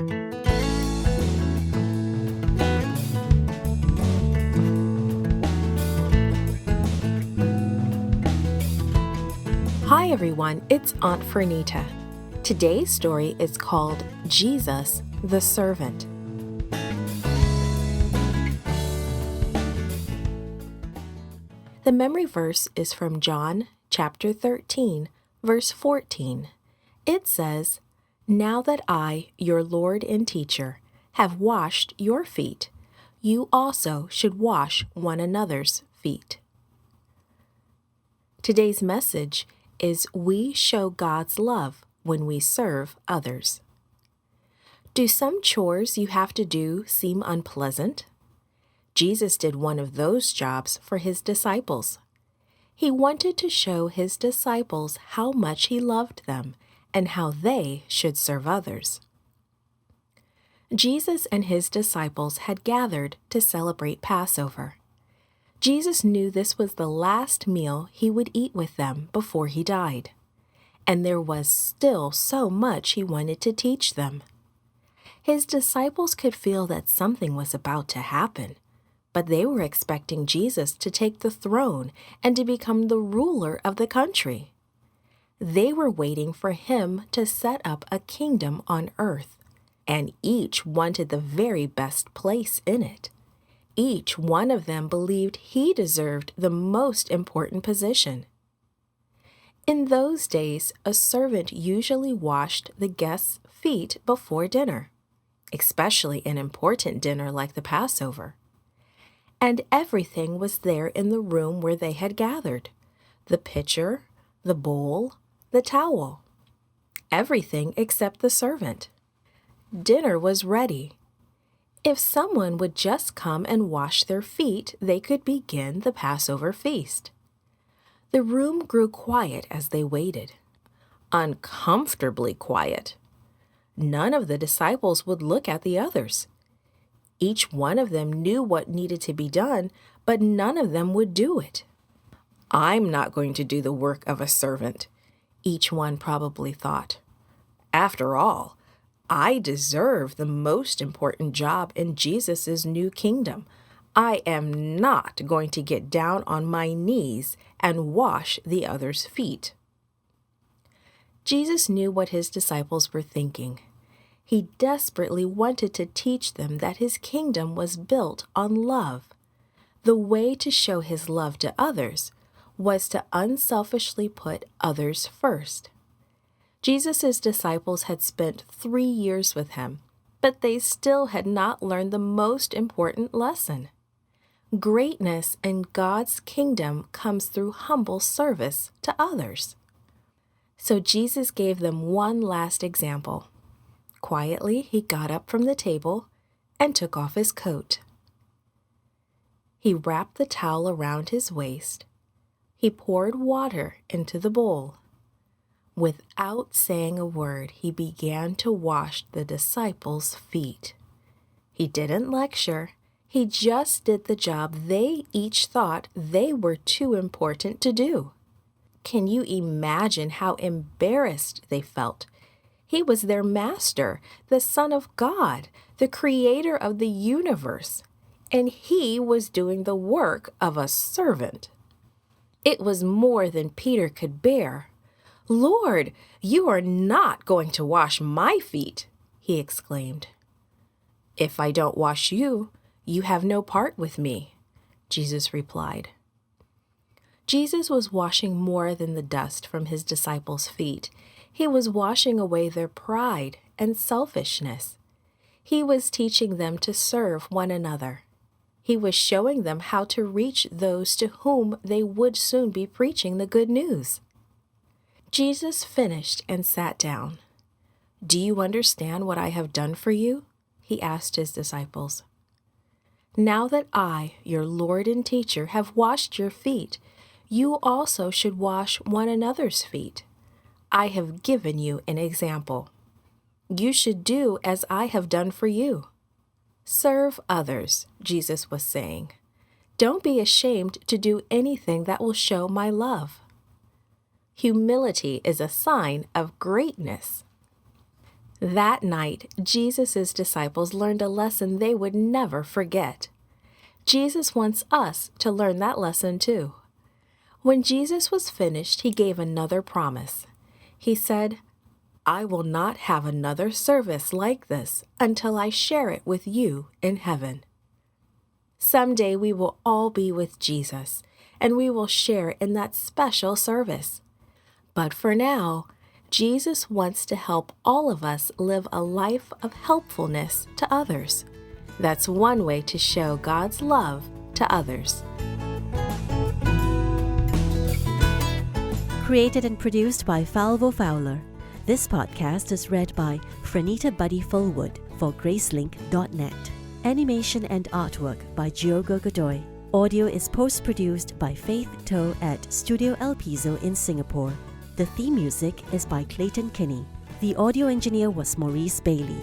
Hi everyone, it's Aunt Fernita. Today's story is called Jesus the Servant. The memory verse is from John chapter 13, verse 14. It says, "Now that I, your Lord and teacher, have washed your feet, you also should wash one another's feet." Today's message is we show God's love when we serve others. Do some chores you have to do seem unpleasant? Jesus did one of those jobs for his disciples. He wanted to show his disciples how much he loved them and how they should serve others. Jesus and his disciples had gathered to celebrate Passover. Jesus knew this was the last meal he would eat with them before he died, and there was still so much he wanted to teach them. His disciples could feel that something was about to happen, but they were expecting Jesus to take the throne and to become the ruler of the country. They were waiting for him to set up a kingdom on earth, and each wanted the very best place in it. Each one of them believed he deserved the most important position. In those days, a servant usually washed the guests' feet before dinner, especially an important dinner like the Passover. And everything was there in the room where they had gathered: the pitcher, the bowl, the towel. Everything except the servant. Dinner was ready. If someone would just come and wash their feet, they could begin the Passover feast. The room grew quiet as they waited. Uncomfortably quiet. None of the disciples would look at the others. Each one of them knew what needed to be done, but none of them would do it. "I'm not going to do the work of a servant," each one probably thought. "After all, I deserve the most important job in Jesus' new kingdom. I am not going to get down on my knees and wash the others' feet." Jesus knew what his disciples were thinking. He desperately wanted to teach them that his kingdom was built on love. The way to show his love to others was to unselfishly put others first. Jesus' disciples had spent 3 years with him, but they still had not learned the most important lesson. Greatness in God's kingdom comes through humble service to others. So Jesus gave them one last example. Quietly, he got up from the table and took off his coat. He wrapped the towel around his waist. He poured water into the bowl. Without saying a word, he began to wash the disciples' feet. He didn't lecture. He just did the job they each thought they were too important to do. Can you imagine how embarrassed they felt? He was their master, the Son of God, the creator of the universe, and he was doing the work of a servant. It was more than Peter could bear. "Lord, you are not going to wash my feet," he exclaimed. "If I don't wash you, you have no part with me," Jesus replied. Jesus was washing more than the dust from his disciples' feet. He was washing away their pride and selfishness. He was teaching them to serve one another. He was showing them how to reach those to whom they would soon be preaching the good news. Jesus finished and sat down. "Do you understand what I have done for you?" he asked his disciples. "Now that I, your Lord and teacher, have washed your feet, you also should wash one another's feet. I have given you an example. You should do as I have done for you. Serve others," Jesus was saying. "Don't be ashamed to do anything that will show my love." Humility is a sign of greatness. That night, Jesus' disciples learned a lesson they would never forget. Jesus wants us to learn that lesson too. When Jesus was finished, he gave another promise. He said, "I will not have another service like this until I share it with you in heaven." Someday we will all be with Jesus, and we will share in that special service. But for now, Jesus wants to help all of us live a life of helpfulness to others. That's one way to show God's love to others. Created and produced by Falvo Fowler. This podcast is read by Franita Buddy Fullwood for Gracelink.net. Animation and artwork by Giogo Godoy. Audio is post-produced by Faith To at Studio El Piso in Singapore. The theme music is by Clayton Kinney. The audio engineer was Maurice Bailey.